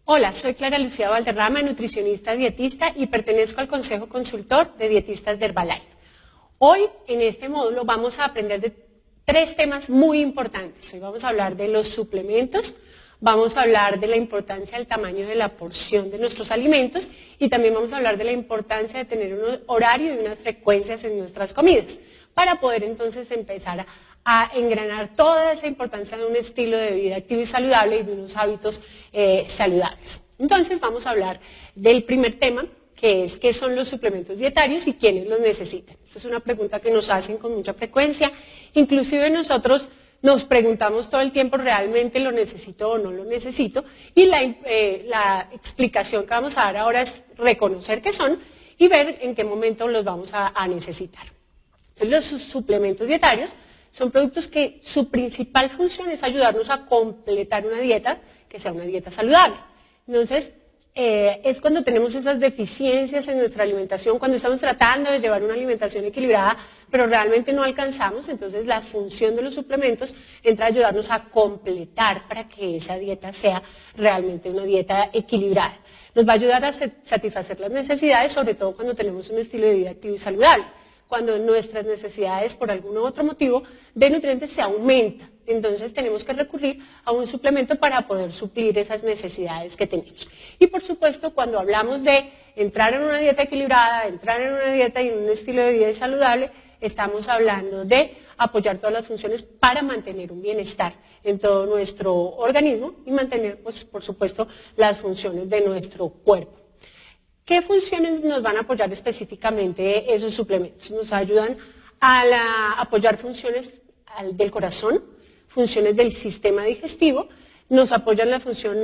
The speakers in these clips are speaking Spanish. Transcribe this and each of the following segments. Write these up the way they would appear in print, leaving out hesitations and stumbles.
Hola, soy Clara Lucía Valderrama, nutricionista dietista y pertenezco al Consejo Consultor de Dietistas de Herbalife. Hoy, en este módulo, vamos a aprender de tres temas muy importantes. Hoy vamos a hablar de los suplementos, vamos a hablar de la importancia del tamaño de la porción de nuestros alimentos y también vamos a hablar de la importancia de tener un horario y unas frecuencias en nuestras comidas para poder entonces empezar a engranar toda esa importancia de un estilo de vida activo y saludable y de unos hábitos saludables. Entonces vamos a hablar del primer tema, que es qué son los suplementos dietarios y quiénes los necesitan. Esta es una pregunta que nos hacen con mucha frecuencia, inclusive nosotros nos preguntamos todo el tiempo, ¿realmente lo necesito o no lo necesito? Y la explicación que vamos a dar ahora es reconocer qué son y ver en qué momento los vamos a necesitar. Entonces, los suplementos dietarios son productos que su principal función es ayudarnos a completar una dieta que sea una dieta saludable. Entonces, es cuando tenemos esas deficiencias en nuestra alimentación, cuando estamos tratando de llevar una alimentación equilibrada, pero realmente no alcanzamos, entonces la función de los suplementos entra a ayudarnos a completar para que esa dieta sea realmente una dieta equilibrada. Nos va a ayudar a satisfacer las necesidades, sobre todo cuando tenemos un estilo de vida activo y saludable. Cuando nuestras necesidades, por algún otro motivo, de nutrientes se aumentan. Entonces tenemos que recurrir a un suplemento para poder suplir esas necesidades que tenemos. Y por supuesto, cuando hablamos de entrar en una dieta equilibrada, entrar en una dieta y en un estilo de vida saludable, estamos hablando de apoyar todas las funciones para mantener un bienestar en todo nuestro organismo y mantener, pues, por supuesto, las funciones de nuestro cuerpo. ¿Qué funciones nos van a apoyar específicamente esos suplementos? Nos ayudan a apoyar funciones del corazón, funciones del sistema digestivo, nos apoyan la función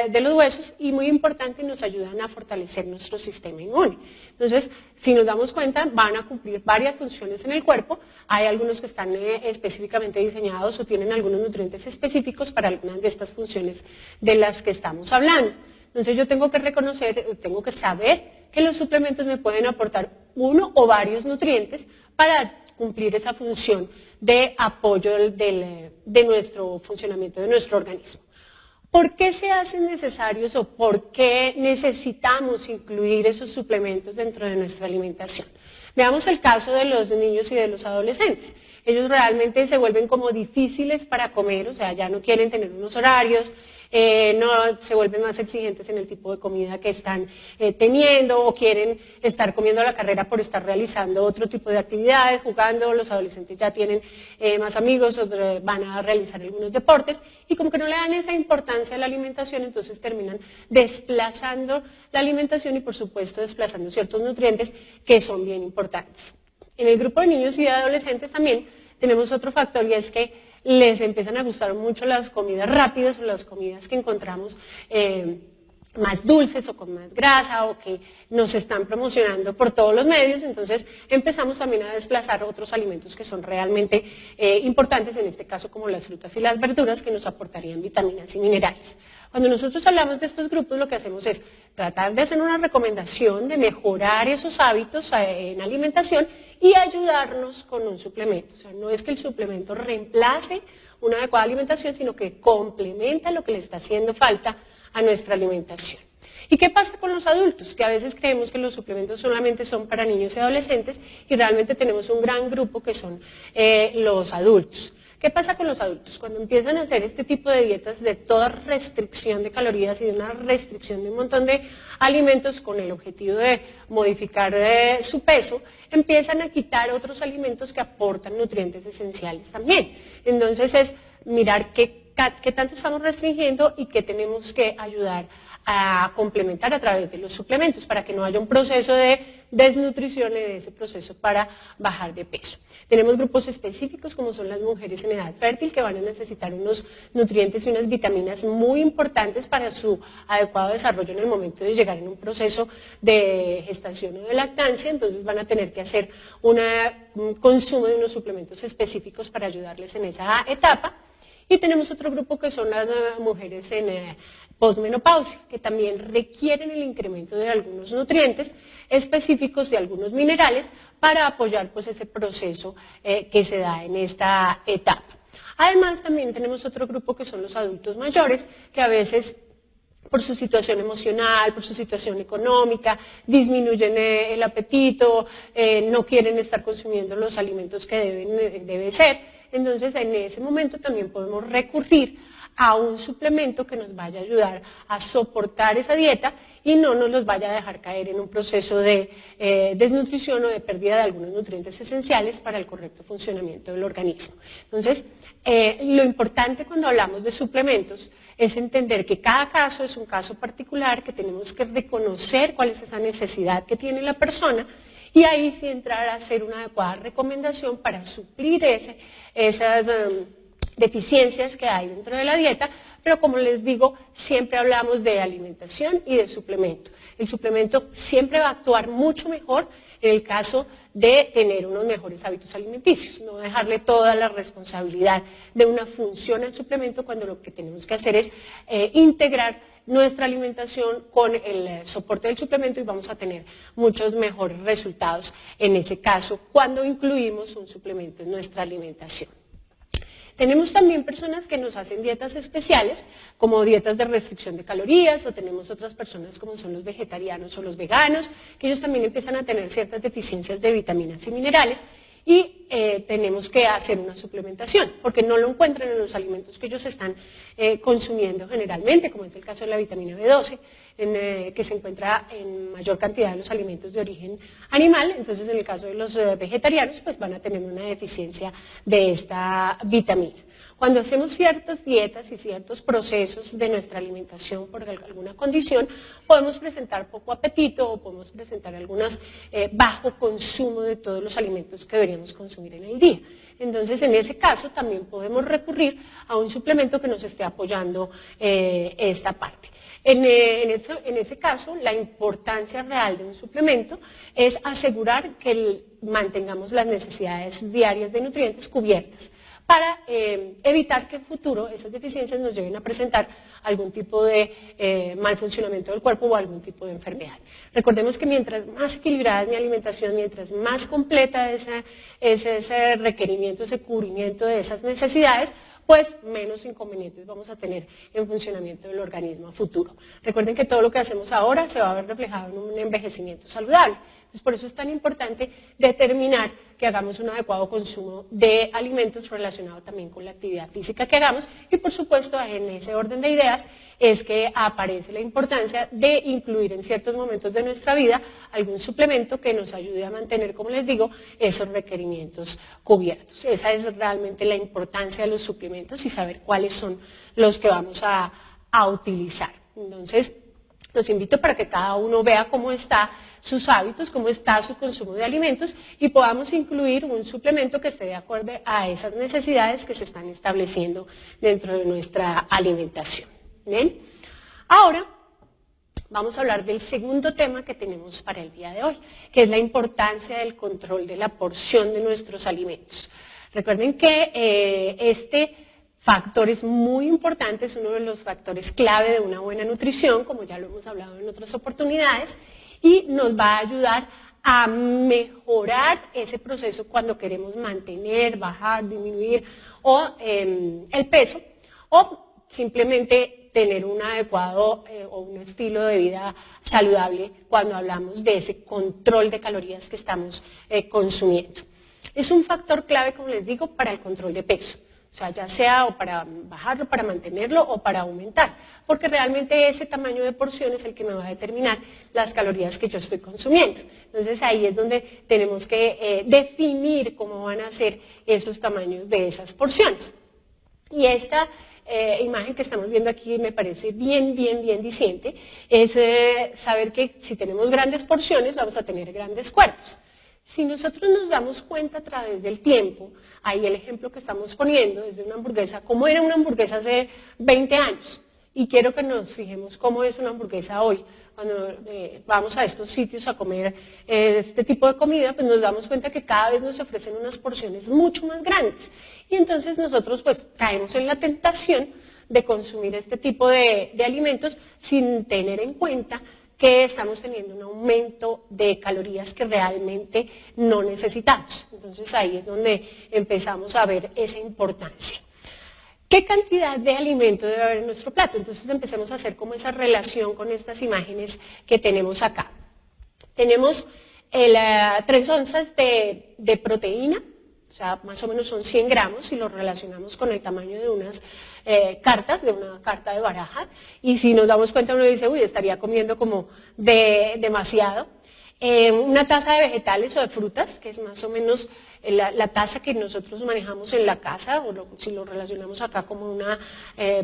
de los huesos y, muy importante, nos ayudan a fortalecer nuestro sistema inmune. Entonces, si nos damos cuenta, van a cumplir varias funciones en el cuerpo. Hay algunos que están específicamente diseñados o tienen algunos nutrientes específicos para algunas de estas funciones de las que estamos hablando. Entonces yo tengo que reconocer, tengo que saber que los suplementos me pueden aportar uno o varios nutrientes para cumplir esa función de apoyo de nuestro funcionamiento, de nuestro organismo. ¿Por qué se hacen necesarios o por qué necesitamos incluir esos suplementos dentro de nuestra alimentación? Veamos el caso de los niños y de los adolescentes. Ellos realmente se vuelven como difíciles para comer, o sea, ya no quieren tener unos horarios, no se vuelven más exigentes en el tipo de comida que están teniendo o quieren estar comiendo a la carrera por estar realizando otro tipo de actividades, jugando. Los adolescentes ya tienen más amigos, van a realizar algunos deportes y como que no le dan esa importancia a la alimentación, entonces terminan desplazando la alimentación y, por supuesto, desplazando ciertos nutrientes que son bien importantes. En el grupo de niños y de adolescentes también tenemos otro factor y es que les empiezan a gustar mucho las comidas rápidas o las comidas que encontramos más dulces o con más grasa o que nos están promocionando por todos los medios, entonces empezamos también a desplazar otros alimentos que son realmente importantes, en este caso como las frutas y las verduras que nos aportarían vitaminas y minerales. Cuando nosotros hablamos de estos grupos, lo que hacemos es tratar de hacer una recomendación de mejorar esos hábitos en alimentación y ayudarnos con un suplemento. O sea, no es que el suplemento reemplace una adecuada alimentación, sino que complementa lo que le está haciendo falta a nuestra alimentación. ¿Y qué pasa con los adultos? Que a veces creemos que los suplementos solamente son para niños y adolescentes y realmente tenemos un gran grupo que son los adultos. ¿Qué pasa con los adultos? Cuando empiezan a hacer este tipo de dietas de toda restricción de calorías y de una restricción de un montón de alimentos con el objetivo de modificar su peso, empiezan a quitar otros alimentos que aportan nutrientes esenciales también. Entonces es mirar qué tanto estamos restringiendo y qué tenemos que ayudar a complementar a través de los suplementos para que no haya un proceso de desnutrición en ese proceso para bajar de peso. Tenemos grupos específicos como son las mujeres en edad fértil que van a necesitar unos nutrientes y unas vitaminas muy importantes para su adecuado desarrollo en el momento de llegar en un proceso de gestación o de lactancia, entonces van a tener que hacer un consumo de unos suplementos específicos para ayudarles en esa etapa. Y tenemos otro grupo que son las mujeres en posmenopausia, que también requieren el incremento de algunos nutrientes específicos, de algunos minerales, para apoyar pues, ese proceso que se da en esta etapa. Además, también tenemos otro grupo que son los adultos mayores, que a veces por su situación emocional, por su situación económica, disminuyen el apetito, no quieren estar consumiendo los alimentos que debe ser. Entonces, en ese momento también podemos recurrir a un suplemento que nos vaya a ayudar a soportar esa dieta y no nos los vaya a dejar caer en un proceso de desnutrición o de pérdida de algunos nutrientes esenciales para el correcto funcionamiento del organismo. Entonces, lo importante cuando hablamos de suplementos es entender que cada caso es un caso particular, que tenemos que reconocer cuál es esa necesidad que tiene la persona y ahí sí entrar a hacer una adecuada recomendación para suplir esas deficiencias que hay dentro de la dieta, pero como les digo, siempre hablamos de alimentación y de suplemento. El suplemento siempre va a actuar mucho mejor en el caso de tener unos mejores hábitos alimenticios, no dejarle toda la responsabilidad de una función al suplemento cuando lo que tenemos que hacer es integrar nuestra alimentación con el soporte del suplemento y vamos a tener muchos mejores resultados en ese caso cuando incluimos un suplemento en nuestra alimentación. Tenemos también personas que nos hacen dietas especiales, como dietas de restricción de calorías, o tenemos otras personas como son los vegetarianos o los veganos, que ellos también empiezan a tener ciertas deficiencias de vitaminas y minerales, y tenemos que hacer una suplementación, porque no lo encuentran en los alimentos que ellos están consumiendo generalmente, como es el caso de la vitamina B12, que se encuentra en mayor cantidad en los alimentos de origen animal. Entonces, en el caso de los vegetarianos, pues van a tener una deficiencia de esta vitamina. Cuando hacemos ciertas dietas y ciertos procesos de nuestra alimentación por alguna condición, podemos presentar poco apetito o podemos presentar algunos bajo consumo de todos los alimentos que deberíamos consumir en el día. Entonces, en ese caso, también podemos recurrir a un suplemento que nos esté apoyando esta parte. En ese caso, la importancia real de un suplemento es asegurar que mantengamos las necesidades diarias de nutrientes cubiertas, para evitar que en futuro esas deficiencias nos lleven a presentar algún tipo de mal funcionamiento del cuerpo o algún tipo de enfermedad. Recordemos que mientras más equilibrada es mi alimentación, mientras más completa es ese requerimiento, ese cubrimiento de esas necesidades, pues menos inconvenientes vamos a tener en funcionamiento del organismo a futuro. Recuerden que todo lo que hacemos ahora se va a ver reflejado en un envejecimiento saludable. Entonces, por eso es tan importante determinar que hagamos un adecuado consumo de alimentos relacionado también con la actividad física que hagamos y, por supuesto, en ese orden de ideas es que aparece la importancia de incluir en ciertos momentos de nuestra vida algún suplemento que nos ayude a mantener, como les digo, esos requerimientos cubiertos. Esa es realmente la importancia de los suplementos y saber cuáles son los que vamos a utilizar. Entonces, los invito para que cada uno vea cómo están sus hábitos, cómo está su consumo de alimentos y podamos incluir un suplemento que esté de acuerdo a esas necesidades que se están estableciendo dentro de nuestra alimentación. ¿Bien? Ahora vamos a hablar del segundo tema que tenemos para el día de hoy, que es la importancia del control de la porción de nuestros alimentos. Recuerden que este factor es muy importante, es uno de los factores clave de una buena nutrición, como ya lo hemos hablado en otras oportunidades, y nos va a ayudar a mejorar ese proceso cuando queremos mantener, bajar, disminuir el peso o simplemente tener un adecuado o un estilo de vida saludable cuando hablamos de ese control de calorías que estamos consumiendo. Es un factor clave, como les digo, para el control de peso. O sea, ya sea o para bajarlo, para mantenerlo o para aumentar, porque realmente ese tamaño de porción es el que me va a determinar las calorías que yo estoy consumiendo. Entonces ahí es donde tenemos que definir cómo van a ser esos tamaños de esas porciones. Y esta imagen que estamos viendo aquí me parece bien diciente, es saber que si tenemos grandes porciones vamos a tener grandes cuerpos. Si nosotros nos damos cuenta a través del tiempo, ahí el ejemplo que estamos poniendo es de una hamburguesa, cómo era una hamburguesa hace 20 años. Y quiero que nos fijemos cómo es una hamburguesa hoy. Cuando vamos a estos sitios a comer este tipo de comida, pues nos damos cuenta que cada vez nos ofrecen unas porciones mucho más grandes. Y entonces nosotros pues caemos en la tentación de consumir este tipo de alimentos sin tener en cuenta que estamos teniendo un aumento de calorías que realmente no necesitamos. Entonces ahí es donde empezamos a ver esa importancia. ¿Qué cantidad de alimento debe haber en nuestro plato? Entonces empecemos a hacer como esa relación con estas imágenes que tenemos acá. Tenemos 3 onzas de proteína, o sea, más o menos son 100 gramos si lo relacionamos con el tamaño de unas cartas, de una carta de baraja. Y si nos damos cuenta, uno dice, uy, estaría comiendo como demasiado. Una taza de vegetales o de frutas, que es más o menos la taza que nosotros manejamos en la casa, o si lo relacionamos acá como una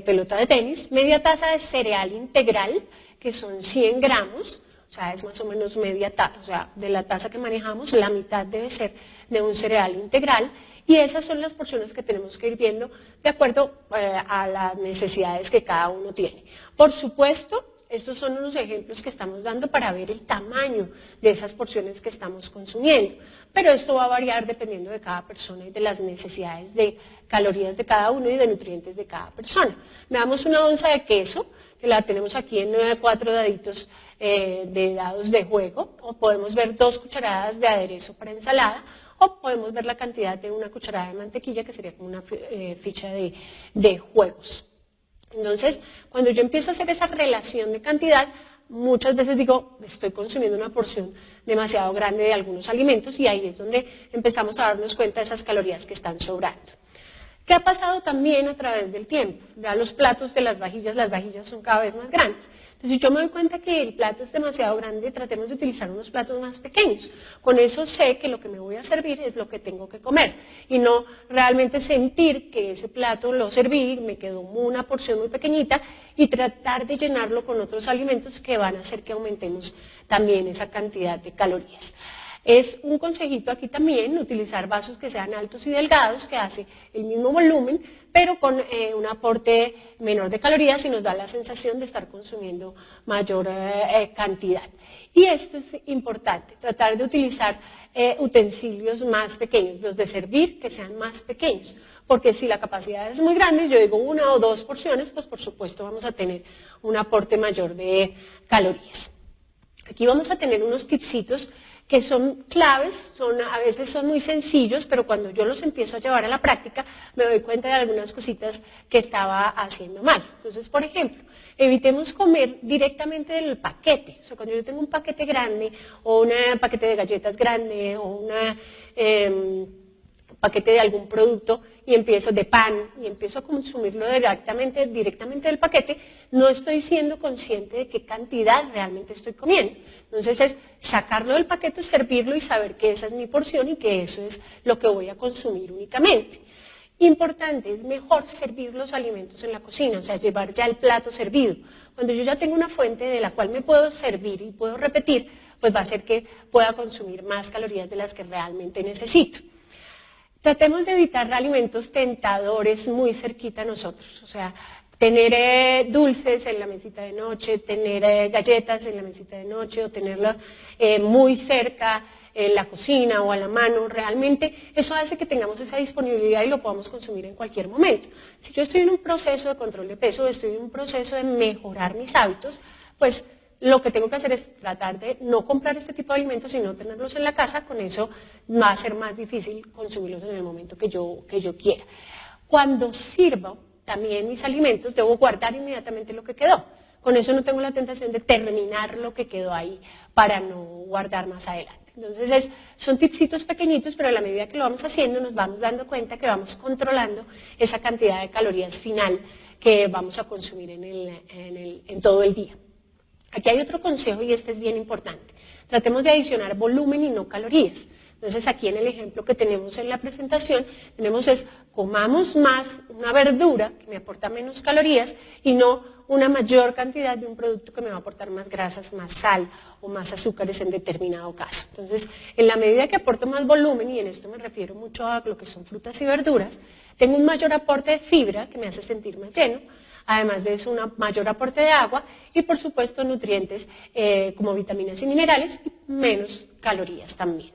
pelota de tenis. Media taza de cereal integral, que son 100 gramos. O sea, es más o menos media taza, o sea, de la taza que manejamos, la mitad debe ser de un cereal integral. Y esas son las porciones que tenemos que ir viendo de acuerdo a las necesidades que cada uno tiene. Por supuesto, estos son unos ejemplos que estamos dando para ver el tamaño de esas porciones que estamos consumiendo. Pero esto va a variar dependiendo de cada persona y de las necesidades de calorías de cada uno y de nutrientes de cada persona. Veamos una onza de queso, que la tenemos aquí en 4 daditos de dados de juego, o podemos ver 2 cucharadas de aderezo para ensalada, o podemos ver la cantidad de una cucharada de mantequilla, que sería como una ficha de juegos. Entonces, cuando yo empiezo a hacer esa relación de cantidad, muchas veces digo, estoy consumiendo una porción demasiado grande de algunos alimentos, y ahí es donde empezamos a darnos cuenta de esas calorías que están sobrando. ¿Qué ha pasado también a través del tiempo? Ya los platos de las vajillas son cada vez más grandes. Entonces, si yo me doy cuenta que el plato es demasiado grande, tratemos de utilizar unos platos más pequeños. Con eso sé que lo que me voy a servir es lo que tengo que comer, y no realmente sentir que ese plato lo serví, me quedó una porción muy pequeñita, y tratar de llenarlo con otros alimentos que van a hacer que aumentemos también esa cantidad de calorías. Es un consejito aquí también utilizar vasos que sean altos y delgados, que hace el mismo volumen, pero con un aporte menor de calorías, y nos da la sensación de estar consumiendo mayor cantidad. Y esto es importante, tratar de utilizar utensilios más pequeños, los de servir que sean más pequeños, porque si la capacidad es muy grande, yo digo 1 o 2 porciones, pues por supuesto vamos a tener un aporte mayor de calorías. Aquí vamos a tener unos tipsitos que son claves, a veces son muy sencillos, pero cuando yo los empiezo a llevar a la práctica, me doy cuenta de algunas cositas que estaba haciendo mal. Entonces, por ejemplo, evitemos comer directamente del paquete. O sea, cuando yo tengo un paquete grande, o un paquete de galletas grande, o un paquete de algún producto, y empiezo de pan, y empiezo a consumirlo directamente del paquete, no estoy siendo consciente de qué cantidad realmente estoy comiendo. Entonces es sacarlo del paquete, servirlo y saber que esa es mi porción y que eso es lo que voy a consumir únicamente. Importante, es mejor servir los alimentos en la cocina, o sea, llevar ya el plato servido. Cuando yo ya tengo una fuente de la cual me puedo servir y puedo repetir, pues va a hacer que pueda consumir más calorías de las que realmente necesito. Tratemos de evitar alimentos tentadores muy cerquita a nosotros, o sea, tener dulces en la mesita de noche, tener galletas en la mesita de noche, o tenerlas muy cerca en la cocina o a la mano. Realmente eso hace que tengamos esa disponibilidad y lo podamos consumir en cualquier momento. Si yo estoy en un proceso de control de peso, estoy en un proceso de mejorar mis hábitos, pues lo que tengo que hacer es tratar de no comprar este tipo de alimentos y no tenerlos en la casa. Con eso va a ser más difícil consumirlos en el momento que yo quiera. Cuando sirvo también mis alimentos, debo guardar inmediatamente lo que quedó. Con eso no tengo la tentación de terminar lo que quedó ahí para no guardar más adelante. Entonces son tipsitos pequeñitos, pero a la medida que lo vamos haciendo nos vamos dando cuenta que vamos controlando esa cantidad de calorías final que vamos a consumir en todo el día. Aquí hay otro consejo, y este es bien importante. Tratemos de adicionar volumen y no calorías. Entonces, aquí en el ejemplo que tenemos en la presentación, comamos más una verdura que me aporta menos calorías y no una mayor cantidad de un producto que me va a aportar más grasas, más sal o más azúcares en determinado caso. Entonces, en la medida que aporto más volumen, y en esto me refiero mucho a lo que son frutas y verduras, tengo un mayor aporte de fibra que me hace sentir más lleno. Además de eso, un mayor aporte de agua y, por supuesto, nutrientes como vitaminas y minerales, y menos calorías también.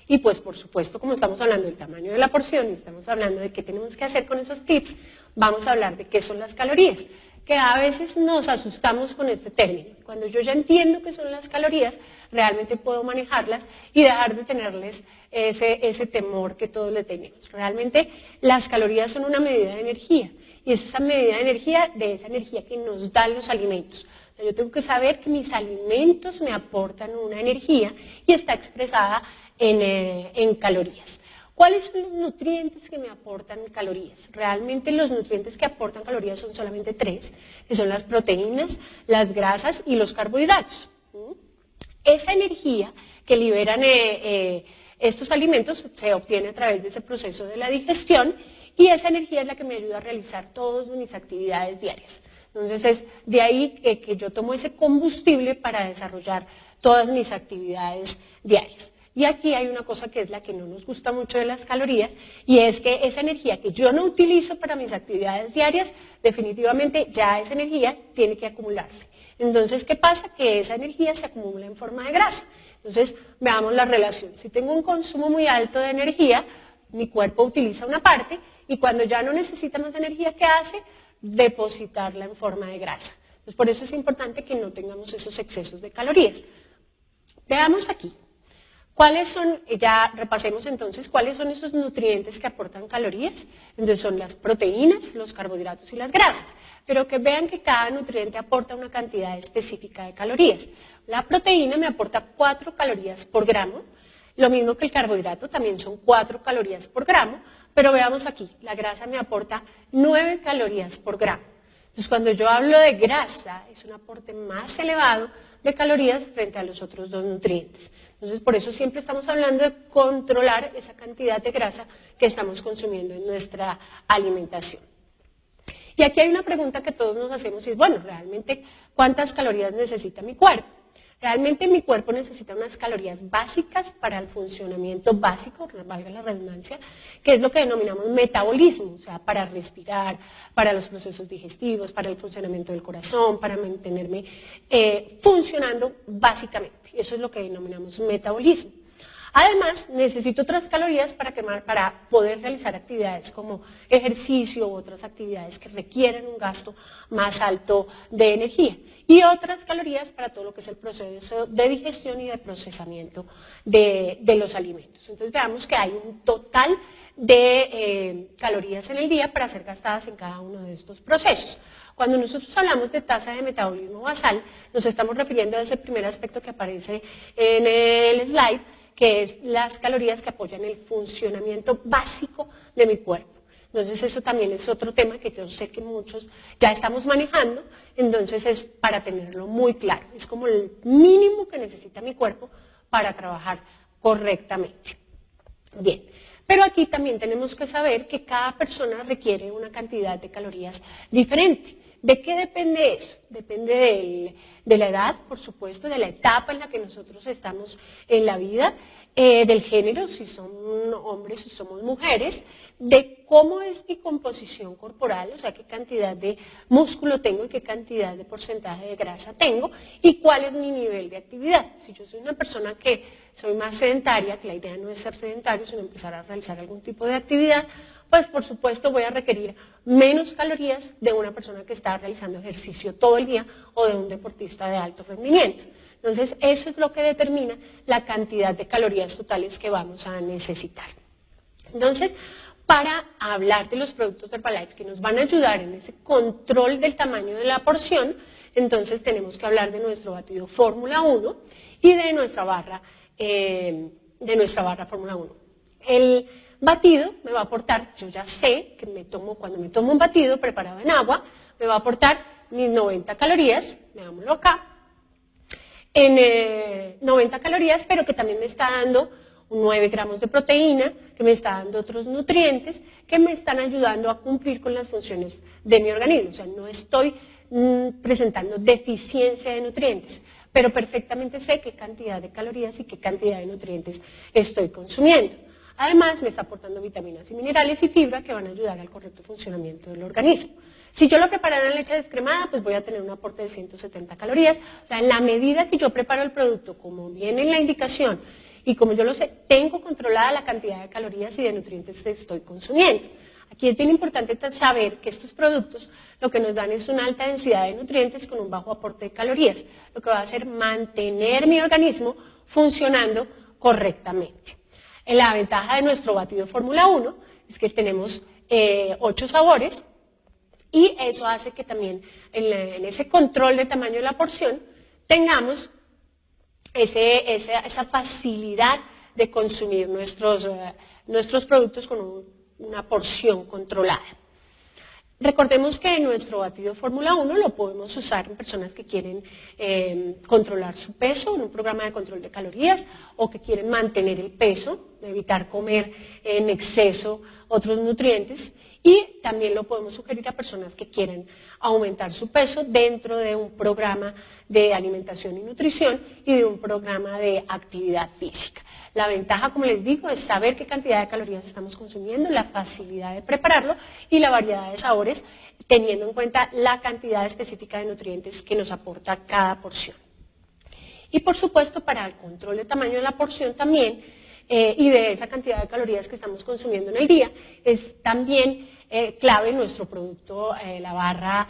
Y pues, por supuesto, como estamos hablando del tamaño de la porción y estamos hablando de qué tenemos que hacer con esos tips, vamos a hablar de qué son las calorías. que a veces nos asustamos con este término. Cuando yo ya entiendo qué son las calorías, realmente puedo manejarlas y dejar de tenerles ese temor que todos le tenemos. Realmente las calorías son una medida de energía y es esa medida de esa energía que nos dan los alimentos. Yo tengo que saber que mis alimentos me aportan una energía y está expresada en calorías. ¿Cuáles son los nutrientes que me aportan calorías? Realmente los nutrientes que aportan calorías son solamente 3, que son las proteínas, las grasas y los carbohidratos. Esa energía que liberan estos alimentos se obtiene a través de ese proceso de la digestión y esa energía es la que me ayuda a realizar todas mis actividades diarias. Entonces es de ahí que yo tomo ese combustible para desarrollar todas mis actividades diarias. Y aquí hay una cosa que es la que no nos gusta mucho de las calorías y es que esa energía que yo no utilizo para mis actividades diarias, definitivamente ya esa energía tiene que acumularse. Entonces, ¿qué pasa? Que esa energía se acumula en forma de grasa. Entonces, veamos la relación. Si tengo un consumo muy alto de energía, mi cuerpo utiliza una parte y cuando ya no necesita más energía, ¿qué hace? Depositarla en forma de grasa. Entonces, por eso es importante que no tengamos esos excesos de calorías. Veamos aquí. ¿Cuáles son, ya repasemos entonces, cuáles son esos nutrientes que aportan calorías? Entonces son las proteínas, los carbohidratos y las grasas. Pero que vean que cada nutriente aporta una cantidad específica de calorías. La proteína me aporta 4 calorías por gramo, lo mismo que el carbohidrato, también son 4 calorías por gramo, pero veamos aquí, la grasa me aporta 9 calorías por gramo. Entonces cuando yo hablo de grasa, es un aporte más elevado de calorías frente a los otros 2 nutrientes. Entonces, por eso siempre estamos hablando de controlar esa cantidad de grasa que estamos consumiendo en nuestra alimentación. Y aquí hay una pregunta que todos nos hacemos y es, bueno, realmente, ¿cuántas calorías necesita mi cuerpo? Realmente mi cuerpo necesita unas calorías básicas para el funcionamiento básico, valga la redundancia, que es lo que denominamos metabolismo, o sea, para respirar, para los procesos digestivos, para el funcionamiento del corazón, para mantenerme funcionando básicamente. Eso es lo que denominamos metabolismo. Además, necesito otras calorías para poder realizar actividades como ejercicio u otras actividades que requieren un gasto más alto de energía. Y otras calorías para todo lo que es el proceso de digestión y de procesamiento de los alimentos. Entonces veamos que hay un total de calorías en el día para ser gastadas en cada uno de estos procesos. Cuando nosotros hablamos de tasa de metabolismo basal, nos estamos refiriendo a ese primer aspecto que aparece en el slide, que es las calorías que apoyan el funcionamiento básico de mi cuerpo. Entonces eso también es otro tema que yo sé que muchos ya estamos manejando, entonces es para tenerlo muy claro. Es como el mínimo que necesita mi cuerpo para trabajar correctamente. Bien, pero aquí también tenemos que saber que cada persona requiere una cantidad de calorías diferente. ¿De qué depende eso? Depende de la edad, por supuesto, de la etapa en la que nosotros estamos en la vida, del género, si son hombres o somos mujeres, de cómo es mi composición corporal, o sea, qué cantidad de músculo tengo y qué cantidad de porcentaje de grasa tengo y cuál es mi nivel de actividad. Si yo soy una persona que soy más sedentaria, que la idea no es ser sedentario, sino empezar a realizar algún tipo de actividad, pues por supuesto voy a requerir menos calorías de una persona que está realizando ejercicio todo el día o de un deportista de alto rendimiento. Entonces, eso es lo que determina la cantidad de calorías totales que vamos a necesitar. Entonces, para hablar de los productos de Herbalife que nos van a ayudar en ese control del tamaño de la porción, entonces tenemos que hablar de nuestro batido Fórmula 1 y de nuestra barra Fórmula 1. El batido me va a aportar, yo ya sé que cuando me tomo un batido preparado en agua, me va a aportar mis 90 calorías, veámoslo acá, en 90 calorías, pero que también me está dando 9 gramos de proteína, que me está dando otros nutrientes, que me están ayudando a cumplir con las funciones de mi organismo. O sea, no estoy presentando deficiencia de nutrientes, pero perfectamente sé qué cantidad de calorías y qué cantidad de nutrientes estoy consumiendo. Además, me está aportando vitaminas y minerales y fibra que van a ayudar al correcto funcionamiento del organismo. Si yo lo preparara en leche descremada, pues voy a tener un aporte de 170 calorías. O sea, en la medida que yo preparo el producto, como viene en la indicación, y como yo lo sé, tengo controlada la cantidad de calorías y de nutrientes que estoy consumiendo. Aquí es bien importante saber que estos productos lo que nos dan es una alta densidad de nutrientes con un bajo aporte de calorías, lo que va a hacer mantener mi organismo funcionando correctamente. La ventaja de nuestro batido Fórmula 1 es que tenemos 8 sabores y eso hace que también en ese control de tamaño de la porción tengamos esa facilidad de consumir nuestros productos con una porción controlada. Recordemos que nuestro batido Fórmula 1 lo podemos usar en personas que quieren controlar su peso en un programa de control de calorías o que quieren mantener el peso, evitar comer en exceso otros nutrientes, y también lo podemos sugerir a personas que quieren aumentar su peso dentro de un programa de alimentación y nutrición y de un programa de actividad física. La ventaja, como les digo, es saber qué cantidad de calorías estamos consumiendo, la facilidad de prepararlo y la variedad de sabores, teniendo en cuenta la cantidad específica de nutrientes que nos aporta cada porción. Y por supuesto, para el control de tamaño de la porción también, y de esa cantidad de calorías que estamos consumiendo en el día, es también clave nuestro producto, la barra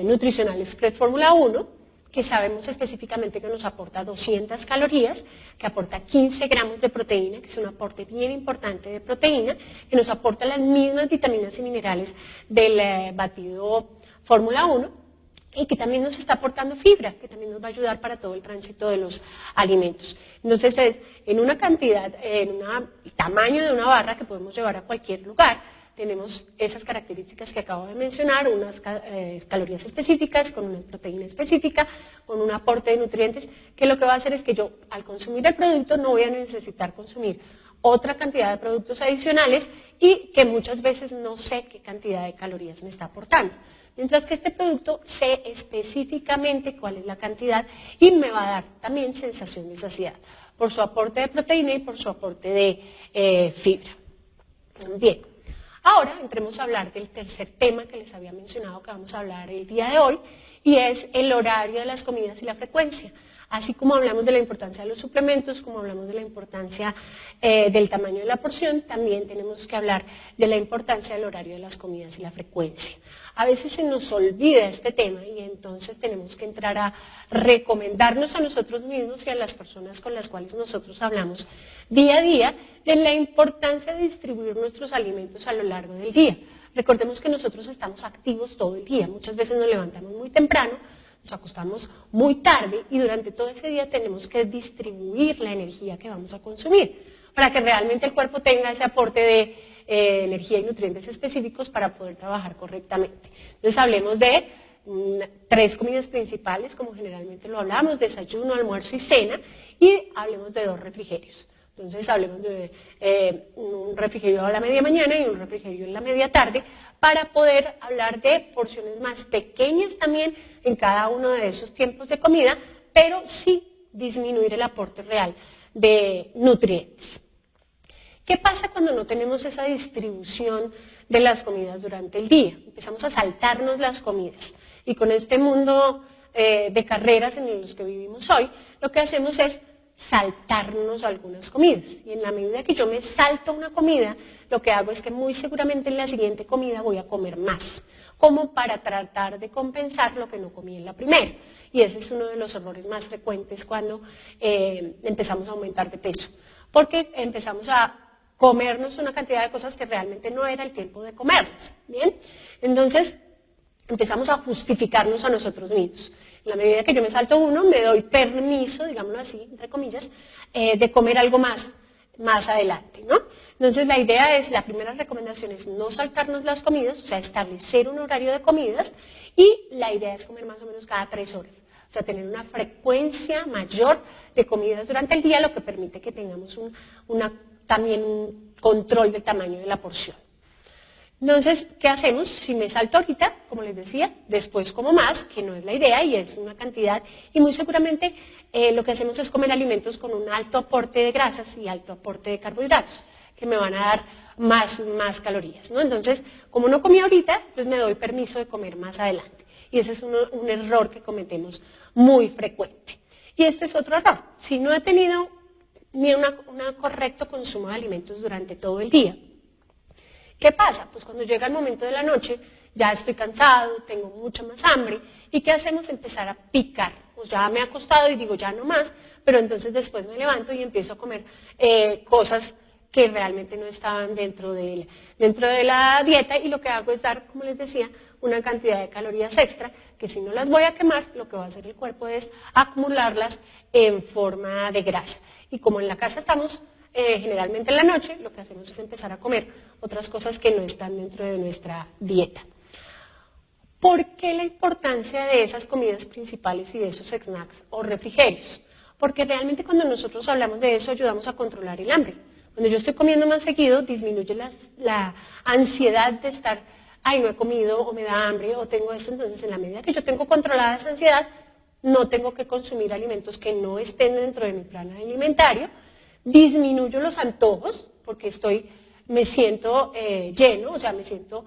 nutricional Express Fórmula 1, que sabemos específicamente que nos aporta 200 calorías, que aporta 15 gramos de proteína, que es un aporte bien importante de proteína, que nos aporta las mismas vitaminas y minerales del batido Fórmula 1, y que también nos está aportando fibra, que también nos va a ayudar para todo el tránsito de los alimentos. Entonces, es en una cantidad, el tamaño de una barra que podemos llevar a cualquier lugar, tenemos esas características que acabo de mencionar, unas calorías específicas, con una proteína específica, con un aporte de nutrientes, que lo que va a hacer es que yo, al consumir el producto, no voy a necesitar consumir otra cantidad de productos adicionales y que muchas veces no sé qué cantidad de calorías me está aportando. Mientras que este producto sé específicamente cuál es la cantidad y me va a dar también sensación de saciedad por su aporte de proteína y por su aporte de fibra. Bien, ahora entremos a hablar del tercer tema que les había mencionado que vamos a hablar el día de hoy, y es el horario de las comidas y la frecuencia. Así como hablamos de la importancia de los suplementos, como hablamos de la importancia del tamaño de la porción, también tenemos que hablar de la importancia del horario de las comidas y la frecuencia. A veces se nos olvida este tema y entonces tenemos que entrar a recomendarnos a nosotros mismos y a las personas con las cuales nosotros hablamos día a día de la importancia de distribuir nuestros alimentos a lo largo del día. Recordemos que nosotros estamos activos todo el día, muchas veces nos levantamos muy temprano, nos acostamos muy tarde y durante todo ese día tenemos que distribuir la energía que vamos a consumir para que realmente el cuerpo tenga ese aporte de energía y nutrientes específicos para poder trabajar correctamente. Entonces hablemos de 3 comidas principales, como generalmente lo hablamos, desayuno, almuerzo y cena, y hablemos de 2 refrigerios. Entonces hablemos de un refrigerio a la media mañana y un refrigerio en la media tarde para poder hablar de porciones más pequeñas también en cada uno de esos tiempos de comida, pero sí disminuir el aporte real de nutrientes. ¿Qué pasa cuando no tenemos esa distribución de las comidas durante el día? Empezamos a saltarnos las comidas y con este mundo de carreras en los que vivimos hoy, lo que hacemos es saltarnos algunas comidas, y en la medida que yo me salto una comida, lo que hago es que muy seguramente en la siguiente comida voy a comer más, como para tratar de compensar lo que no comí en la primera, y ese es uno de los errores más frecuentes cuando empezamos a aumentar de peso, porque empezamos a comernos una cantidad de cosas que realmente no era el tiempo de comerlas, ¿bien? Entonces empezamos a justificarnos a nosotros mismos. En la medida que yo me salto uno, me doy permiso, digámoslo así, entre comillas, de comer algo más adelante, ¿no? Entonces la idea es, la primera recomendación es no saltarnos las comidas, o sea, establecer un horario de comidas, y la idea es comer más o menos cada 3 horas. O sea, tener una frecuencia mayor de comidas durante el día, lo que permite que tengamos también un control del tamaño de la porción. Entonces, ¿qué hacemos? Si me salto ahorita, como les decía, después como más, que no es la idea y es una cantidad, y muy seguramente lo que hacemos es comer alimentos con un alto aporte de grasas y alto aporte de carbohidratos, que me van a dar más calorías, ¿no? Entonces, como no comí ahorita, entonces me doy permiso de comer más adelante. Y ese es un error que cometemos muy frecuente. Y este es otro error. Si no he tenido ni un correcto consumo de alimentos durante todo el día, ¿Qué pasa? Pues cuando llega el momento de la noche, ya estoy cansado, tengo mucha más hambre, ¿y qué hacemos? Empezar a picar. Pues ya me he acostado y digo, ya no más, pero entonces después me levanto y empiezo a comer cosas que realmente no estaban dentro de la dieta, y lo que hago es dar, como les decía, una cantidad de calorías extra, que si no las voy a quemar, lo que va a hacer el cuerpo es acumularlas en forma de grasa. Y como en la casa estamos generalmente en la noche, lo que hacemos es empezar a comer otras cosas que no están dentro de nuestra dieta. ¿Por qué la importancia de esas comidas principales y de esos snacks o refrigerios? Porque realmente cuando nosotros hablamos de eso ayudamos a controlar el hambre. Cuando yo estoy comiendo más seguido, disminuye la ansiedad de estar, ay, no he comido, o me da hambre, o tengo esto. Entonces, en la medida que yo tengo controlada esa ansiedad, no tengo que consumir alimentos que no estén dentro de mi plan alimentario. Disminuyo los antojos, porque me siento lleno, o sea, me siento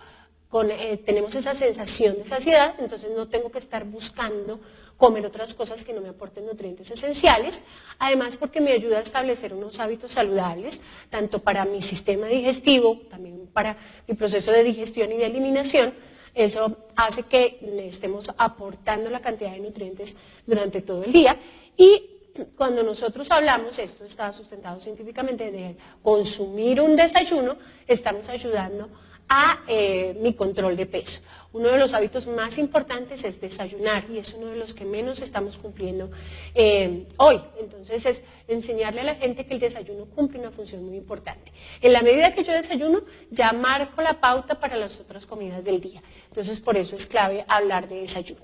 tenemos esa sensación de saciedad, entonces no tengo que estar buscando comer otras cosas que no me aporten nutrientes esenciales. Además, porque me ayuda a establecer unos hábitos saludables, tanto para mi sistema digestivo, también para mi proceso de digestión y de eliminación. Eso hace que le estemos aportando la cantidad de nutrientes durante todo el día. Y cuando nosotros hablamos, esto está sustentado científicamente, de consumir un desayuno, estamos ayudando a mi control de peso. Uno de los hábitos más importantes es desayunar, y es uno de los que menos estamos cumpliendo hoy. Entonces, es enseñarle a la gente que el desayuno cumple una función muy importante. En la medida que yo desayuno, ya marco la pauta para las otras comidas del día. Entonces, por eso es clave hablar de desayuno.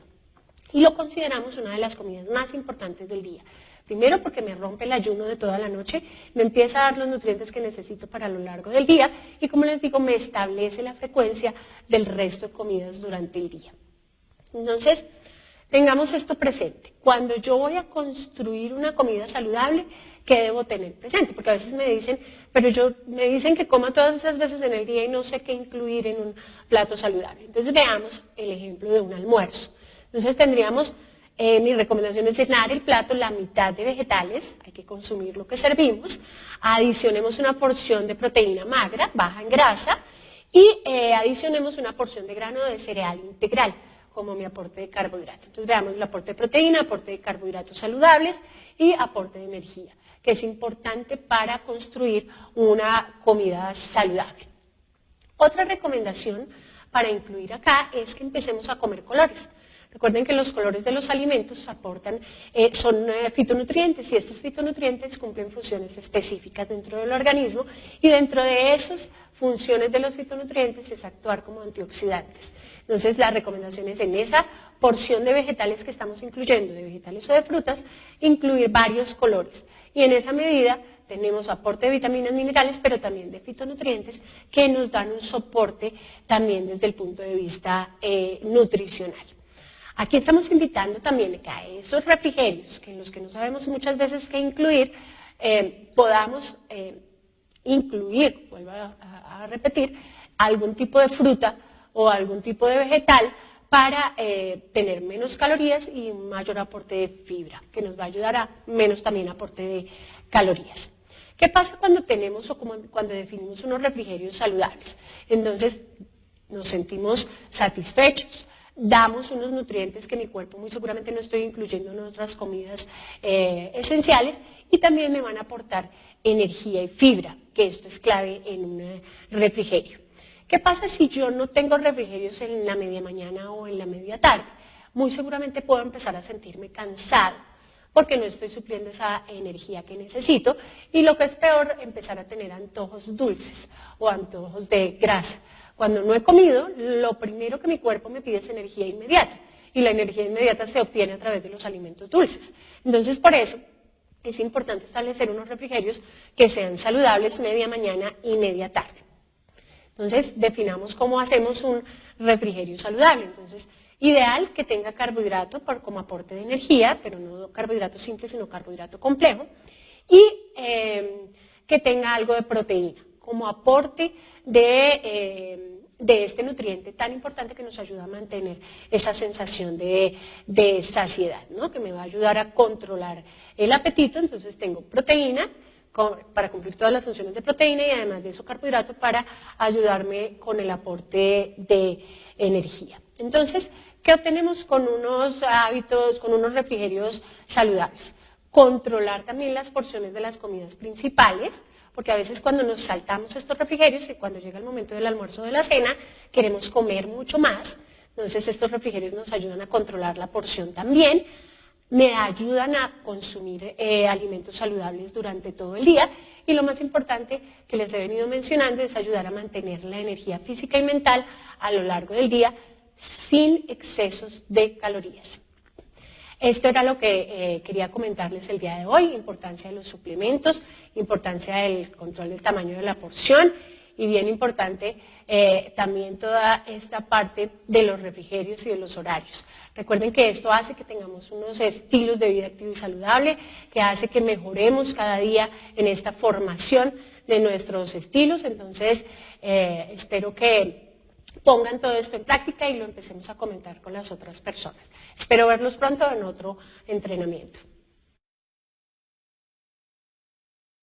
Y lo consideramos una de las comidas más importantes del día. Primero, porque me rompe el ayuno de toda la noche, me empieza a dar los nutrientes que necesito para lo largo del día, y como les digo, me establece la frecuencia del resto de comidas durante el día. Entonces, tengamos esto presente. Cuando yo voy a construir una comida saludable, ¿qué debo tener presente? Porque a veces me dicen, me dicen que coma todas esas veces en el día y no sé qué incluir en un plato saludable. Entonces, veamos el ejemplo de un almuerzo. Entonces, tendríamos... mi recomendación es llenar el plato la mitad de vegetales, hay que consumir lo que servimos, adicionemos una porción de proteína magra, baja en grasa, y adicionemos una porción de grano de cereal integral como mi aporte de carbohidrato. Entonces veamos el aporte de proteína, aporte de carbohidratos saludables y aporte de energía, que es importante para construir una comida saludable. Otra recomendación para incluir acá es que empecemos a comer colores. Recuerden que los colores de los alimentos son fitonutrientes, y estos fitonutrientes cumplen funciones específicas dentro del organismo, y dentro de esas funciones de los fitonutrientes es actuar como antioxidantes. Entonces, la recomendación es, en esa porción de vegetales que estamos incluyendo, de vegetales o de frutas, incluir varios colores, y en esa medida tenemos aporte de vitaminas, minerales, pero también de fitonutrientes que nos dan un soporte también desde el punto de vista nutricional. Aquí estamos invitando también a esos refrigerios, que en los que no sabemos muchas veces qué incluir, podamos incluir, vuelvo a repetir, algún tipo de fruta o algún tipo de vegetal para tener menos calorías y un mayor aporte de fibra, que nos va a ayudar a menos también aporte de calorías. ¿Qué pasa cuando tenemos o cuando definimos unos refrigerios saludables? Entonces nos sentimos satisfechos, damos unos nutrientes que mi cuerpo muy seguramente no estoy incluyendo en otras comidas esenciales, y también me van a aportar energía y fibra, que esto es clave en un refrigerio. ¿Qué pasa si yo no tengo refrigerios en la media mañana o en la media tarde? Muy seguramente puedo empezar a sentirme cansado, porque no estoy supliendo esa energía que necesito, y lo que es peor, empezar a tener antojos dulces o antojos de grasa. Cuando no he comido, lo primero que mi cuerpo me pide es energía inmediata, y la energía inmediata se obtiene a través de los alimentos dulces. Entonces, por eso es importante establecer unos refrigerios que sean saludables media mañana y media tarde. Entonces, definamos cómo hacemos un refrigerio saludable. Entonces, ideal que tenga carbohidrato como aporte de energía, pero no carbohidrato simple, sino carbohidrato complejo, y que tenga algo de proteína como aporte de este nutriente tan importante que nos ayuda a mantener esa sensación de saciedad, ¿no? Que me va a ayudar a controlar el apetito. Entonces tengo proteína, para cumplir todas las funciones de proteína y además de eso carbohidrato para ayudarme con el aporte de energía. Entonces, ¿qué obtenemos con unos hábitos, con unos refrigerios saludables? Controlar también las porciones de las comidas principales, porque a veces cuando nos saltamos estos refrigerios y cuando llega el momento del almuerzo o de la cena, queremos comer mucho más. Entonces estos refrigerios nos ayudan a controlar la porción también, me ayudan a consumir alimentos saludables durante todo el día y lo más importante que les he venido mencionando es ayudar a mantener la energía física y mental a lo largo del día sin excesos de calorías. Esto era lo que quería comentarles el día de hoy, importancia de los suplementos, importancia del control del tamaño de la porción y bien importante también toda esta parte de los refrigerios y de los horarios. Recuerden que esto hace que tengamos unos estilos de vida activo y saludable, que hace que mejoremos cada día en esta formación de nuestros estilos. Entonces, espero que pongan todo esto en práctica y lo empecemos a comentar con las otras personas. Espero verlos pronto en otro entrenamiento.